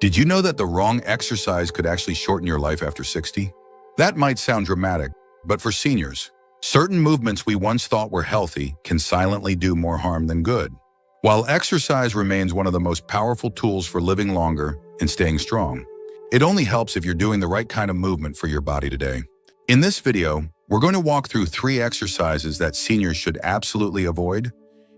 Did you know that the wrong exercise could actually shorten your life after 60? That might sound dramatic, but for seniors, certain movements we once thought were healthy can silently do more harm than good. While exercise remains one of the most powerful tools for living longer and staying strong, it only helps if you're doing the right kind of movement for your body today. In this video, we're going to walk through 3 exercises that seniors should absolutely avoid,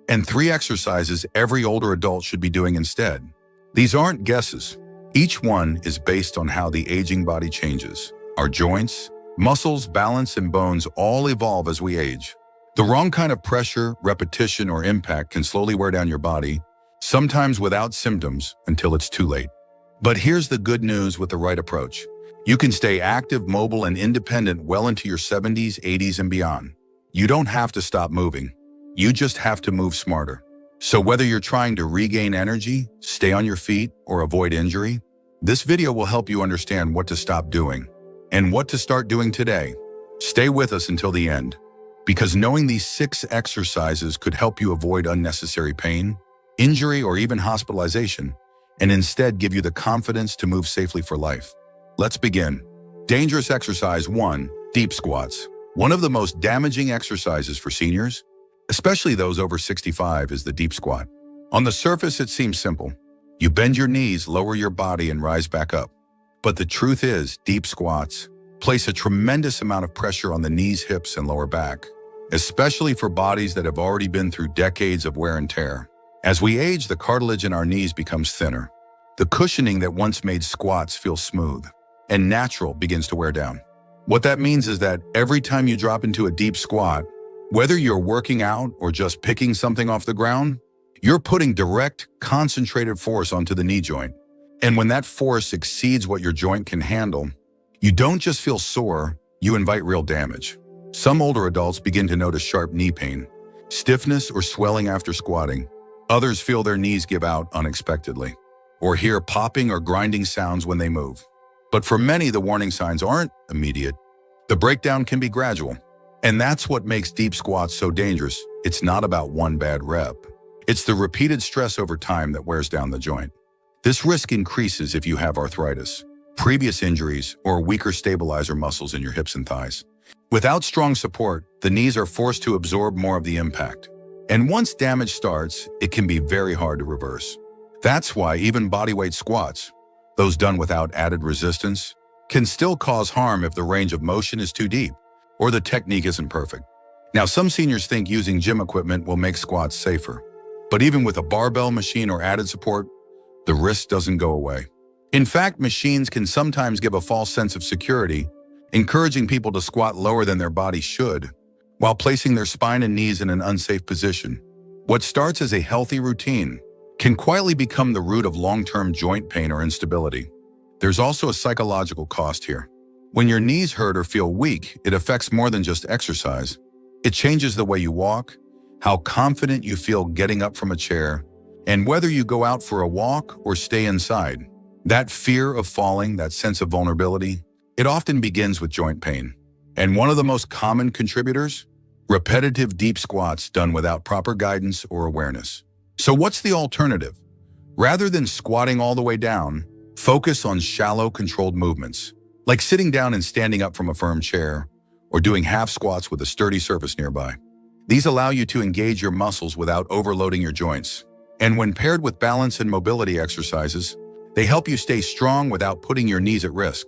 and 3 exercises every older adult should be doing instead. These aren't guesses. Each one is based on how the aging body changes. Our joints, muscles, balance, and bones all evolve as we age. The wrong kind of pressure, repetition, or impact can slowly wear down your body, sometimes without symptoms until it's too late. But here's the good news with the right approach. You can stay active, mobile, and independent well into your 70s, 80s, and beyond. You don't have to stop moving. You just have to move smarter. So whether you're trying to regain energy, stay on your feet, or avoid injury, this video will help you understand what to stop doing and what to start doing today. Stay with us until the end, because knowing these 6 exercises could help you avoid unnecessary pain, injury, or even hospitalization, and instead give you the confidence to move safely for life. Let's begin. Dangerous exercise 1, deep squats. One of the most damaging exercises for seniors, especially those over 65, is the deep squat. On the surface, it seems simple. You bend your knees, lower your body, and rise back up. But the truth is, deep squats place a tremendous amount of pressure on the knees, hips, and lower back, especially for bodies that have already been through decades of wear and tear. As we age, the cartilage in our knees becomes thinner. The cushioning that once made squats feel smooth and natural begins to wear down. What that means is that every time you drop into a deep squat, whether you're working out or just picking something off the ground, you're putting direct, concentrated force onto the knee joint. And when that force exceeds what your joint can handle, you don't just feel sore, you invite real damage. Some older adults begin to notice sharp knee pain, stiffness, or swelling after squatting. Others feel their knees give out unexpectedly, or hear popping or grinding sounds when they move. But for many, the warning signs aren't immediate. The breakdown can be gradual. And that's what makes deep squats so dangerous. It's not about one bad rep. It's the repeated stress over time that wears down the joint. This risk increases if you have arthritis, previous injuries, or weaker stabilizer muscles in your hips and thighs. Without strong support, the knees are forced to absorb more of the impact. And once damage starts, it can be very hard to reverse. That's why even bodyweight squats, those done without added resistance, can still cause harm if the range of motion is too deep or the technique isn't perfect. Now, some seniors think using gym equipment will make squats safer. But even with a barbell machine or added support, the risk doesn't go away. In fact, machines can sometimes give a false sense of security, encouraging people to squat lower than their body should, while placing their spine and knees in an unsafe position. What starts as a healthy routine can quietly become the root of long-term joint pain or instability. There's also a psychological cost here. When your knees hurt or feel weak, it affects more than just exercise. It changes the way you walk, how confident you feel getting up from a chair, and whether you go out for a walk or stay inside. That fear of falling, that sense of vulnerability, it often begins with joint pain. And one of the most common contributors? Repetitive deep squats done without proper guidance or awareness. So what's the alternative? Rather than squatting all the way down, focus on shallow, controlled movements, like sitting down and standing up from a firm chair, or doing half squats with a sturdy surface nearby. These allow you to engage your muscles without overloading your joints. And when paired with balance and mobility exercises, they help you stay strong without putting your knees at risk.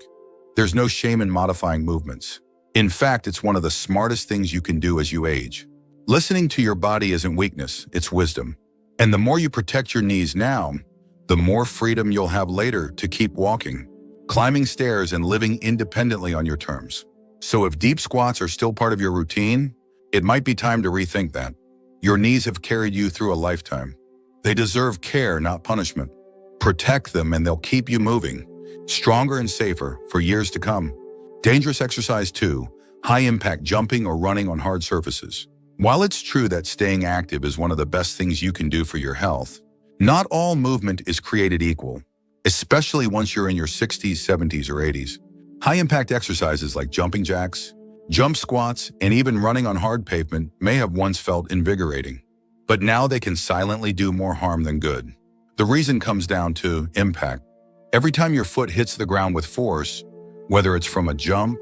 There's no shame in modifying movements. In fact, it's one of the smartest things you can do as you age. Listening to your body isn't weakness, it's wisdom. And the more you protect your knees now, the more freedom you'll have later to keep walking, climbing stairs, and living independently on your terms. So if deep squats are still part of your routine, it might be time to rethink that. Your knees have carried you through a lifetime. They deserve care, not punishment. Protect them and they'll keep you moving, stronger and safer for years to come. Dangerous exercise 2, high-impact jumping or running on hard surfaces. While it's true that staying active is one of the best things you can do for your health, not all movement is created equal, especially once you're in your 60s, 70s, or 80s. High-impact exercises like jumping jacks, jump squats, and even running on hard pavement may have once felt invigorating, but now they can silently do more harm than good. The reason comes down to impact. Every time your foot hits the ground with force, whether it's from a jump,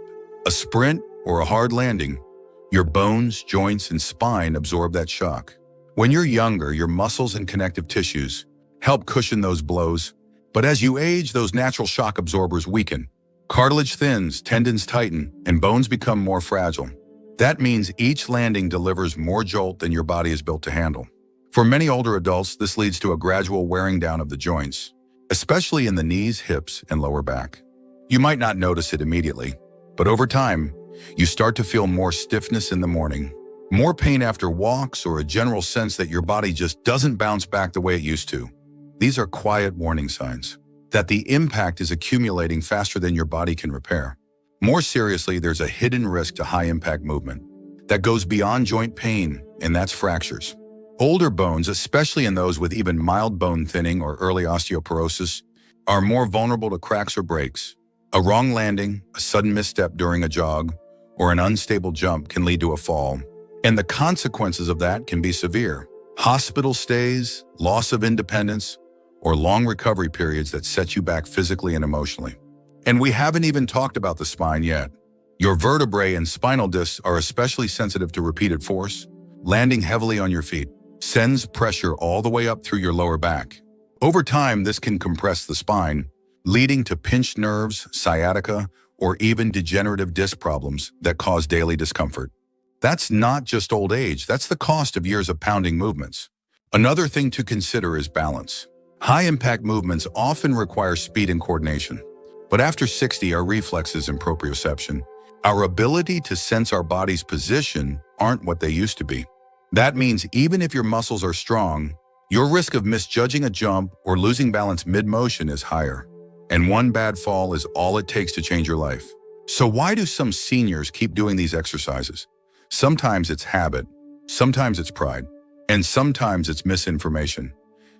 a sprint, or a hard landing, your bones, joints, and spine absorb that shock. When you're younger, your muscles and connective tissues help cushion those blows, but as you age, those natural shock absorbers weaken. Cartilage thins, tendons tighten, and bones become more fragile. That means each landing delivers more jolt than your body is built to handle. For many older adults, this leads to a gradual wearing down of the joints, especially in the knees, hips, and lower back. You might not notice it immediately, but over time, you start to feel more stiffness in the morning, more pain after walks, or a general sense that your body just doesn't bounce back the way it used to. These are quiet warning signs that the impact is accumulating faster than your body can repair. More seriously, there's a hidden risk to high-impact movement that goes beyond joint pain, and that's fractures. Older bones, especially in those with even mild bone thinning or early osteoporosis, are more vulnerable to cracks or breaks. A wrong landing, a sudden misstep during a jog, or an unstable jump can lead to a fall, and the consequences of that can be severe. Hospital stays, loss of independence, or long recovery periods that set you back physically and emotionally. And we haven't even talked about the spine yet. Your vertebrae and spinal discs are especially sensitive to repeated force. Landing heavily on your feet sends pressure all the way up through your lower back. Over time, this can compress the spine, leading to pinched nerves, sciatica, or even degenerative disc problems that cause daily discomfort. That's not just old age, that's the cost of years of pounding movements. Another thing to consider is balance. High-impact movements often require speed and coordination. But after 60, our reflexes and proprioception, our ability to sense our body's position, aren't what they used to be. That means even if your muscles are strong, your risk of misjudging a jump or losing balance mid-motion is higher. And one bad fall is all it takes to change your life. So why do some seniors keep doing these exercises? Sometimes it's habit, sometimes it's pride, and sometimes it's misinformation,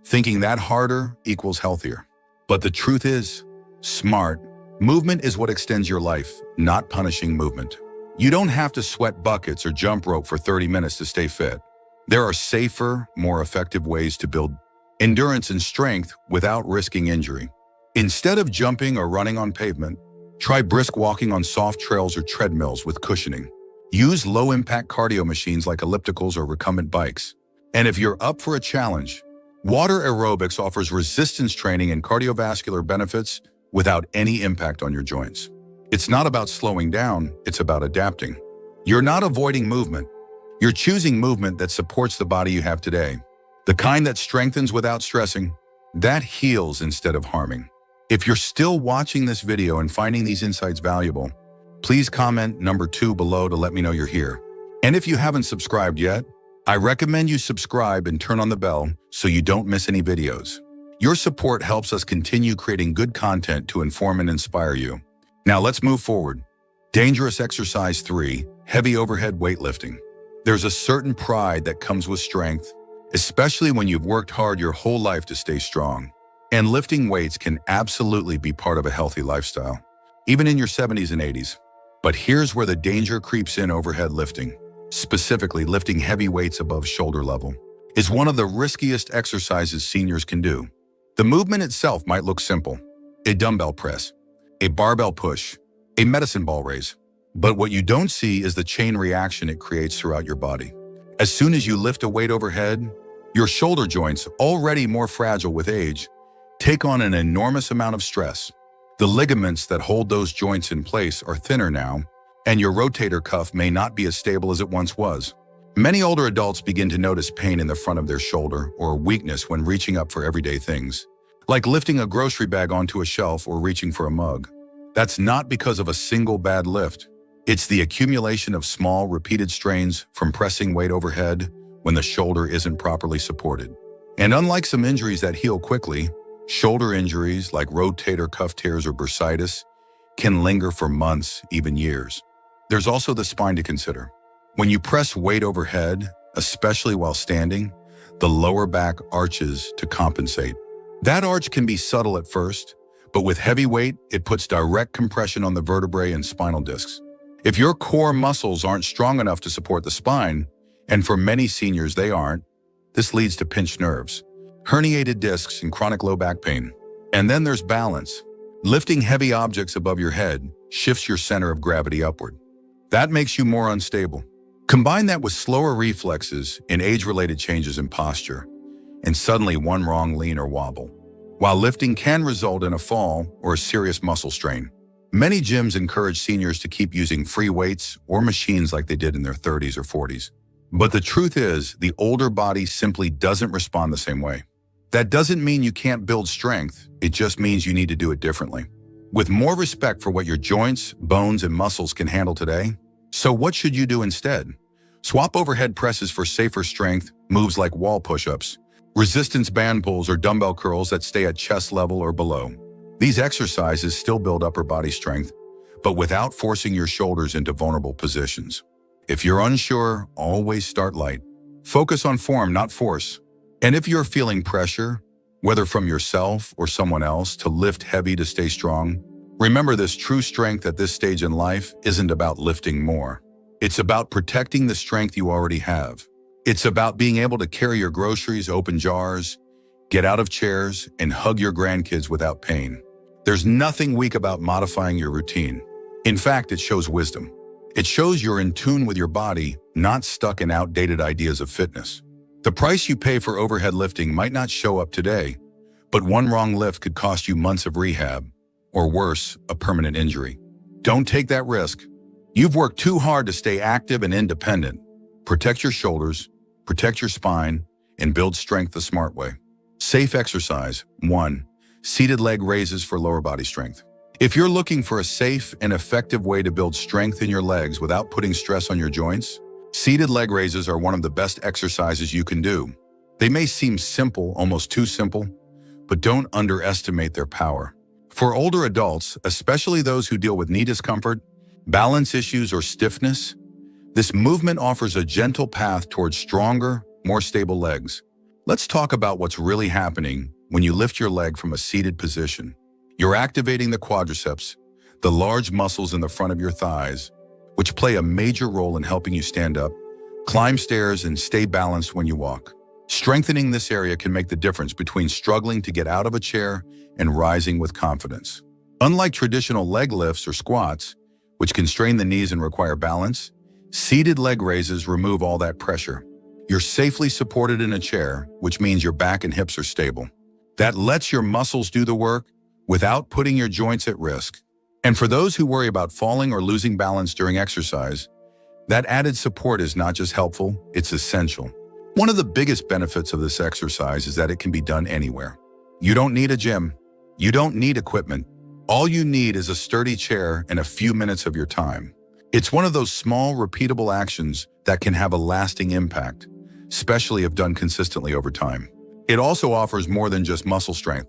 thinking that harder equals healthier. But the truth is, smart movement is what extends your life, not punishing movement. You don't have to sweat buckets or jump rope for 30 minutes to stay fit. There are safer, more effective ways to build endurance and strength without risking injury. Instead of jumping or running on pavement, try brisk walking on soft trails or treadmills with cushioning. Use low-impact cardio machines like ellipticals or recumbent bikes. And if you're up for a challenge, water aerobics offers resistance training and cardiovascular benefits without any impact on your joints. It's not about slowing down, it's about adapting. You're not avoiding movement. You're choosing movement that supports the body you have today. The kind that strengthens without stressing, that heals instead of harming. If you're still watching this video and finding these insights valuable, please comment number 2 below to let me know you're here. And if you haven't subscribed yet, I recommend you subscribe and turn on the bell so you don't miss any videos. Your support helps us continue creating good content to inform and inspire you. Now let's move forward. Dangerous exercise 3, heavy overhead weightlifting. There's a certain pride that comes with strength, especially when you've worked hard your whole life to stay strong. And lifting weights can absolutely be part of a healthy lifestyle, even in your 70s and 80s. But here's where the danger creeps in. Overhead lifting, specifically lifting heavy weights above shoulder level, is one of the riskiest exercises seniors can do. The movement itself might look simple: a dumbbell press, a barbell push, a medicine ball raise. But what you don't see is the chain reaction it creates throughout your body. As soon as you lift a weight overhead, your shoulder joints, already more fragile with age, take on an enormous amount of stress. The ligaments that hold those joints in place are thinner now, and your rotator cuff may not be as stable as it once was. Many older adults begin to notice pain in the front of their shoulder or weakness when reaching up for everyday things, like lifting a grocery bag onto a shelf or reaching for a mug. That's not because of a single bad lift. It's the accumulation of small, repeated strains from pressing weight overhead when the shoulder isn't properly supported. And unlike some injuries that heal quickly, shoulder injuries like rotator cuff tears or bursitis can linger for months, even years. There's also the spine to consider. When you press weight overhead, especially while standing, the lower back arches to compensate. That arch can be subtle at first, but with heavy weight, it puts direct compression on the vertebrae and spinal discs. If your core muscles aren't strong enough to support the spine, and for many seniors they aren't, this leads to pinched nerves, herniated discs, and chronic low back pain. And then there's balance. Lifting heavy objects above your head shifts your center of gravity upward. That makes you more unstable. Combine that with slower reflexes and age-related changes in posture, and suddenly one wrong lean or wobble, while lifting can result in a fall or a serious muscle strain. Many gyms encourage seniors to keep using free weights or machines like they did in their 30s or 40s. But the truth is, the older body simply doesn't respond the same way. That doesn't mean you can't build strength, it just means you need to do it differently. With more respect for what your joints, bones, and muscles can handle today. So what should you do instead? Swap overhead presses for safer strength, moves like wall push-ups, resistance band pulls or dumbbell curls that stay at chest level or below. These exercises still build upper body strength, but without forcing your shoulders into vulnerable positions. If you're unsure, always start light. Focus on form, not force. And if you're feeling pressure, whether from yourself or someone else, to lift heavy to stay strong, remember this: true strength at this stage in life isn't about lifting more. It's about protecting the strength you already have. It's about being able to carry your groceries, open jars, get out of chairs, and hug your grandkids without pain. There's nothing weak about modifying your routine. In fact, it shows wisdom. It shows you're in tune with your body, not stuck in outdated ideas of fitness. The price you pay for overhead lifting might not show up today, but one wrong lift could cost you months of rehab, or worse, a permanent injury. Don't take that risk. You've worked too hard to stay active and independent. Protect your shoulders, protect your spine, and build strength the smart way. Safe exercise. 1. Seated leg raises for lower body strength. If you're looking for a safe and effective way to build strength in your legs without putting stress on your joints, seated leg raises are one of the best exercises you can do. They may seem simple, almost too simple, but don't underestimate their power. For older adults, especially those who deal with knee discomfort, balance issues, or stiffness, this movement offers a gentle path towards stronger, more stable legs. Let's talk about what's really happening when you lift your leg from a seated position. You're activating the quadriceps, the large muscles in the front of your thighs, which play a major role in helping you stand up, climb stairs, and stay balanced when you walk. Strengthening this area can make the difference between struggling to get out of a chair and rising with confidence. Unlike traditional leg lifts or squats, which can strain the knees and require balance, seated leg raises remove all that pressure. You're safely supported in a chair, which means your back and hips are stable. That lets your muscles do the work without putting your joints at risk. And for those who worry about falling or losing balance during exercise, that added support is not just helpful, it's essential. One of the biggest benefits of this exercise is that it can be done anywhere. You don't need a gym. You don't need equipment. All you need is a sturdy chair and a few minutes of your time. It's one of those small, repeatable actions that can have a lasting impact, especially if done consistently over time. It also offers more than just muscle strength.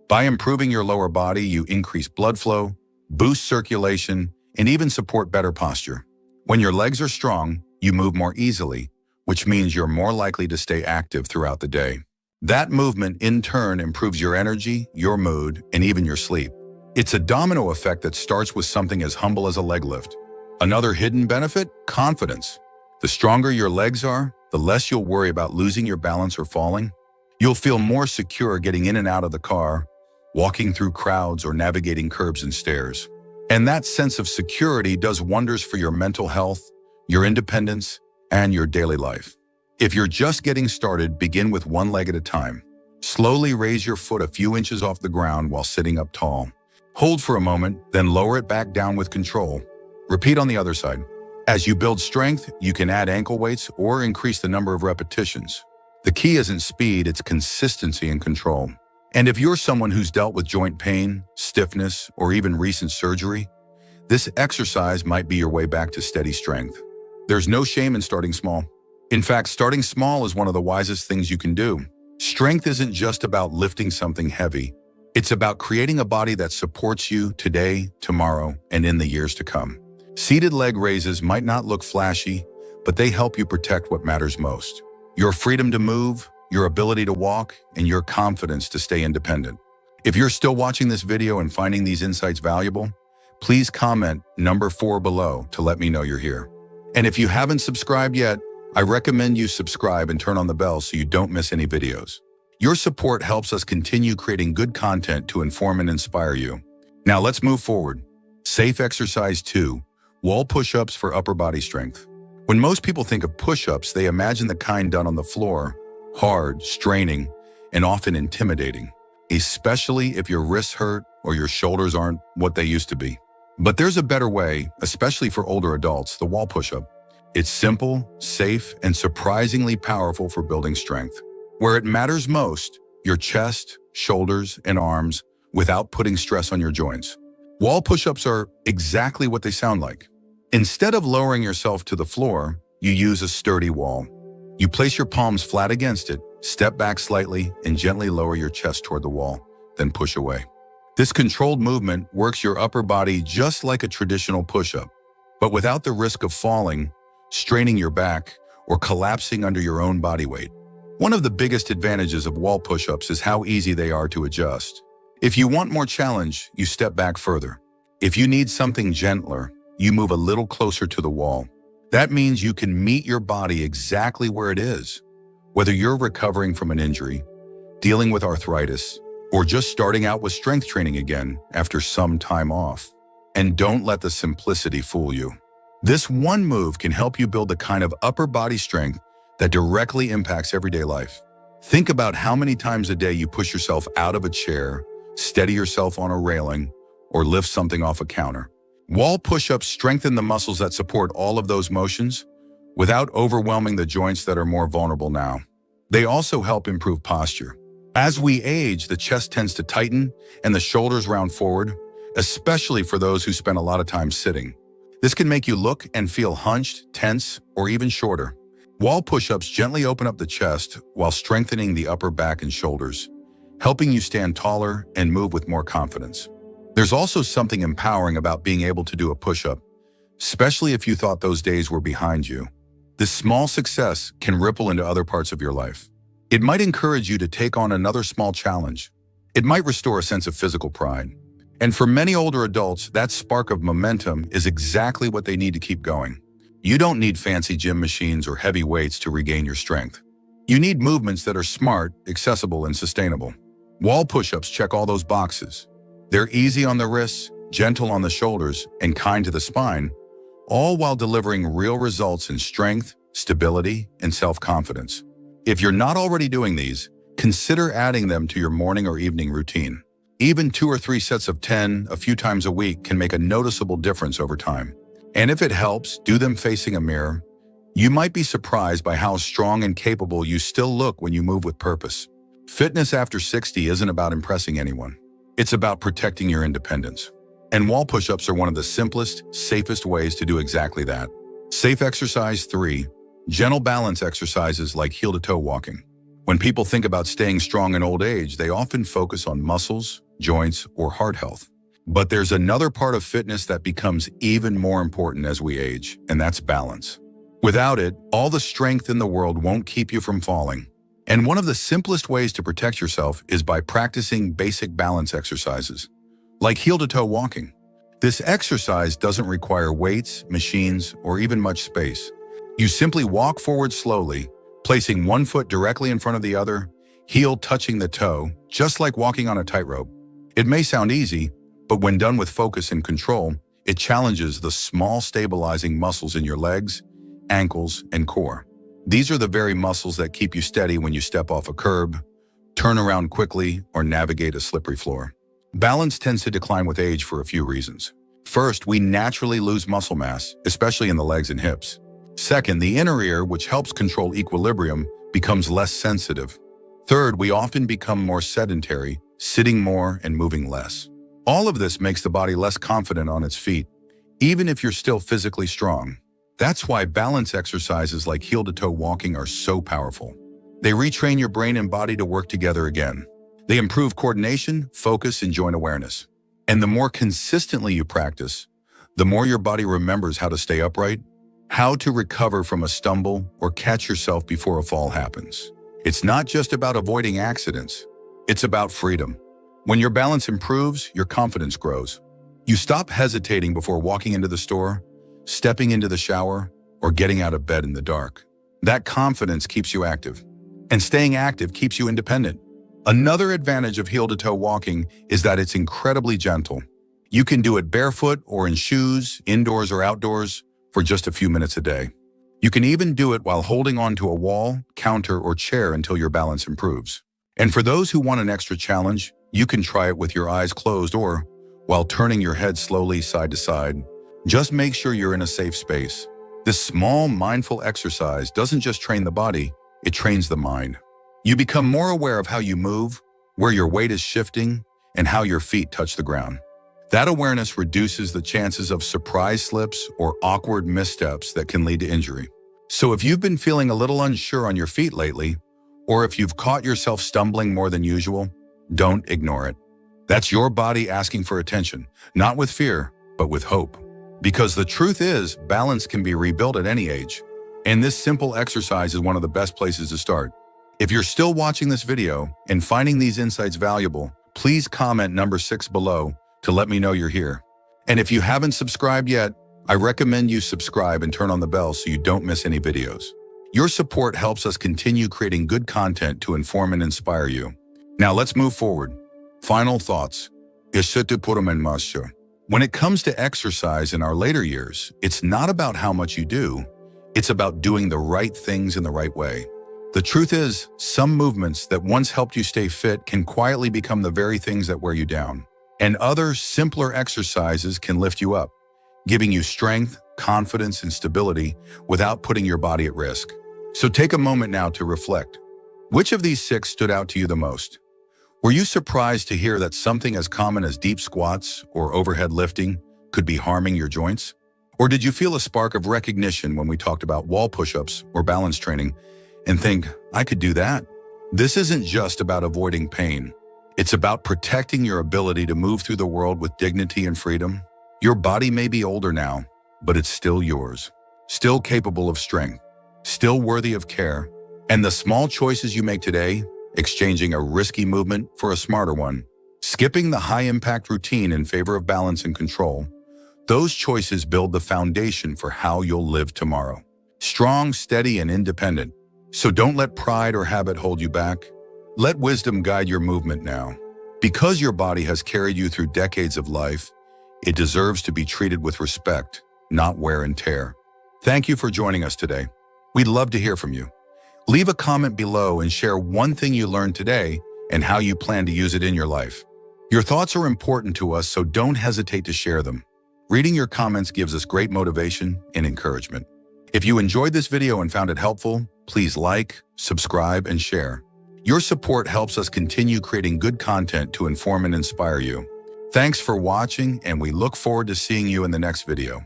By improving your lower body, you increase blood flow, boost circulation, and even support better posture. When your legs are strong, you move more easily, which means you're more likely to stay active throughout the day. That movement, in turn, improves your energy, your mood, and even your sleep. It's a domino effect that starts with something as humble as a leg lift. Another hidden benefit? Confidence. The stronger your legs are, the less you'll worry about losing your balance or falling. You'll feel more secure getting in and out of the car, walking through crowds, or navigating curbs and stairs. And that sense of security does wonders for your mental health, your independence, and your daily life. If you're just getting started, begin with one leg at a time. Slowly raise your foot a few inches off the ground while sitting up tall. Hold for a moment, then lower it back down with control. Repeat on the other side. As you build strength, you can add ankle weights or increase the number of repetitions. The key isn't speed, it's consistency and control. And if you're someone who's dealt with joint pain, stiffness, or even recent surgery, this exercise might be your way back to steady strength. There's no shame in starting small. In fact, starting small is one of the wisest things you can do. Strength isn't just about lifting something heavy. It's about creating a body that supports you today, tomorrow, and in the years to come. Seated leg raises might not look flashy, but they help you protect what matters most: your freedom to move, your ability to walk, and your confidence to stay independent. If you're still watching this video and finding these insights valuable, please comment number 4 below to let me know you're here. And if you haven't subscribed yet, I recommend you subscribe and turn on the bell so you don't miss any videos. Your support helps us continue creating good content to inform and inspire you. Now let's move forward. Safe exercise 2, wall push-ups for upper body strength. When most people think of push-ups, they imagine the kind done on the floor, hard, straining, and often intimidating, especially if your wrists hurt or your shoulders aren't what they used to be. But there's a better way, especially for older adults, the wall push-up. It's simple, safe, and surprisingly powerful for building strength. Where it matters most, your chest, shoulders, and arms, without putting stress on your joints. Wall push-ups are exactly what they sound like. Instead of lowering yourself to the floor, you use a sturdy wall. You place your palms flat against it, step back slightly, and gently lower your chest toward the wall, then push away. This controlled movement works your upper body just like a traditional push-up, but without the risk of falling, straining your back, or collapsing under your own body weight. One of the biggest advantages of wall push-ups is how easy they are to adjust. If you want more challenge, you step back further. If you need something gentler, you move a little closer to the wall. That means you can meet your body exactly where it is. Whether you're recovering from an injury, dealing with arthritis, or just starting out with strength training again after some time off. And don't let the simplicity fool you. This one move can help you build the kind of upper body strength that directly impacts everyday life. Think about how many times a day you push yourself out of a chair, steady yourself on a railing, or lift something off a counter. Wall push-ups strengthen the muscles that support all of those motions without overwhelming the joints that are more vulnerable now. They also help improve posture. As we age, the chest tends to tighten and the shoulders round forward, especially for those who spend a lot of time sitting. This can make you look and feel hunched, tense, or even shorter. Wall push-ups gently open up the chest while strengthening the upper back and shoulders, helping you stand taller and move with more confidence. There's also something empowering about being able to do a push-up, especially if you thought those days were behind you. This small success can ripple into other parts of your life. It might encourage you to take on another small challenge. It might restore a sense of physical pride. And for many older adults, that spark of momentum is exactly what they need to keep going. You don't need fancy gym machines or heavy weights to regain your strength. You need movements that are smart, accessible, and sustainable. Wall push-ups check all those boxes. They're easy on the wrists, gentle on the shoulders, and kind to the spine, all while delivering real results in strength, stability, and self-confidence. If you're not already doing these, consider adding them to your morning or evening routine. Even 2 or 3 sets of 10 a few times a week can make a noticeable difference over time. And if it helps, do them facing a mirror. You might be surprised by how strong and capable you still look when you move with purpose. Fitness after 60 isn't about impressing anyone. It's about protecting your independence. And wall push-ups are one of the simplest, safest ways to do exactly that. Safe exercise 3, gentle balance exercises like heel-to-toe walking. When people think about staying strong in old age, they often focus on muscles, joints, or heart health. But there's another part of fitness that becomes even more important as we age, and that's balance. Without it, all the strength in the world won't keep you from falling. And one of the simplest ways to protect yourself is by practicing basic balance exercises, like heel-to-toe walking. This exercise doesn't require weights, machines, or even much space. You simply walk forward slowly, placing one foot directly in front of the other, heel touching the toe, just like walking on a tightrope. It may sound easy, but when done with focus and control, it challenges the small stabilizing muscles in your legs, ankles, and core. These are the very muscles that keep you steady when you step off a curb, turn around quickly, or navigate a slippery floor. Balance tends to decline with age for a few reasons. First, we naturally lose muscle mass, especially in the legs and hips. Second, the inner ear, which helps control equilibrium, becomes less sensitive. Third, we often become more sedentary, sitting more and moving less. All of this makes the body less confident on its feet, even if you're still physically strong. That's why balance exercises like heel-to-toe walking are so powerful. They retrain your brain and body to work together again. They improve coordination, focus, and joint awareness. And the more consistently you practice, the more your body remembers how to stay upright, how to recover from a stumble, or catch yourself before a fall happens. It's not just about avoiding accidents. It's about freedom. When your balance improves, your confidence grows. You stop hesitating before walking into the store, stepping into the shower, or getting out of bed in the dark. That confidence keeps you active. And staying active keeps you independent. Another advantage of heel-to-toe walking is that it's incredibly gentle. You can do it barefoot or in shoes, indoors or outdoors, for just a few minutes a day. You can even do it while holding onto a wall, counter, or chair until your balance improves. And for those who want an extra challenge, you can try it with your eyes closed or while turning your head slowly side to side. Just make sure you're in a safe space. This small, mindful exercise doesn't just train the body, it trains the mind. You become more aware of how you move, where your weight is shifting, and how your feet touch the ground. That awareness reduces the chances of surprise slips or awkward missteps that can lead to injury. So if you've been feeling a little unsure on your feet lately, or if you've caught yourself stumbling more than usual, don't ignore it. That's your body asking for attention, not with fear, but with hope. Because the truth is, balance can be rebuilt at any age. And this simple exercise is one of the best places to start. If you're still watching this video and finding these insights valuable, please comment number 6 below to let me know you're here. And if you haven't subscribed yet, I recommend you subscribe and turn on the bell so you don't miss any videos. Your support helps us continue creating good content to inform and inspire you. Now let's move forward. Final thoughts. When it comes to exercise in our later years, it's not about how much you do, it's about doing the right things in the right way. The truth is, some movements that once helped you stay fit can quietly become the very things that wear you down. And other, simpler exercises can lift you up, giving you strength, confidence, and stability without putting your body at risk. So take a moment now to reflect. Which of these 6 stood out to you the most? Were you surprised to hear that something as common as deep squats or overhead lifting could be harming your joints? Or did you feel a spark of recognition when we talked about wall push-ups or balance training and think, I could do that? This isn't just about avoiding pain. It's about protecting your ability to move through the world with dignity and freedom. Your body may be older now, but it's still yours, still capable of strength, still worthy of care. And the small choices you make today, exchanging a risky movement for a smarter one, skipping the high-impact routine in favor of balance and control, those choices build the foundation for how you'll live tomorrow. Strong, steady, and independent. So don't let pride or habit hold you back. Let wisdom guide your movement now. Because your body has carried you through decades of life, it deserves to be treated with respect, not wear and tear. Thank you for joining us today. We'd love to hear from you. Leave a comment below and share one thing you learned today and how you plan to use it in your life. Your thoughts are important to us, so don't hesitate to share them. Reading your comments gives us great motivation and encouragement. If you enjoyed this video and found it helpful, please like, subscribe, and share. Your support helps us continue creating good content to inform and inspire you. Thanks for watching, and we look forward to seeing you in the next video.